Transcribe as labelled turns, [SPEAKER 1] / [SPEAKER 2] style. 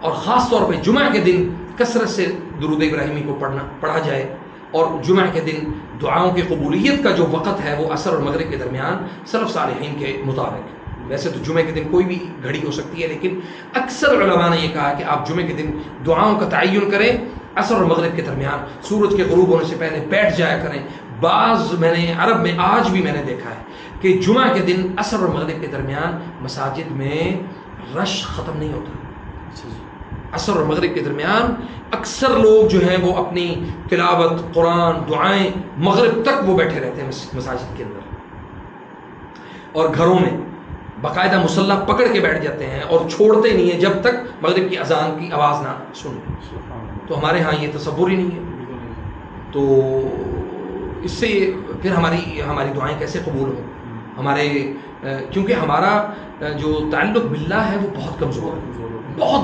[SPEAKER 1] اور خاص طور پہ جمعہ کے دن کثرت سے درود ابراہیمی کو پڑھا جائے، اور جمعہ کے دن دعاؤں کی قبولیت کا جو وقت ہے وہ عصر اور مغرب کے درمیان سلف صالحین کے مطابق، ویسے تو جمعہ کے دن کوئی بھی گھڑی ہو سکتی ہے، لیکن اکثر علماء نے یہ کہا کہ آپ جمعہ کے دن دعاؤں کا تعین کریں عصر اور مغرب کے درمیان، سورج کے غروب ہونے سے پہلے بیٹھ جایا کریں۔ بعض میں نے عرب میں آج بھی میں نے دیکھا ہے کہ جمعہ کے دن عصر اور مغرب کے درمیان مساجد میں رش ختم نہیں ہوتا، عصر اور مغرب کے درمیان اکثر لوگ جو ہیں وہ اپنی تلاوت، قرآن، دعائیں مغرب تک وہ بیٹھے رہتے ہیں مساجد کے اندر، اور گھروں میں باقاعدہ مصلی پکڑ کے بیٹھ جاتے ہیں اور چھوڑتے نہیں ہیں جب تک مغرب کی اذان کی آواز نہ سن۔ تو ہمارے ہاں یہ تصور ہی نہیں ہے، تو اس سے پھر ہماری دعائیں کیسے قبول ہوں؟ ہمارے کیونکہ ہمارا جو تعلق باللہ ہے وہ بہت کمزور ہے، بہت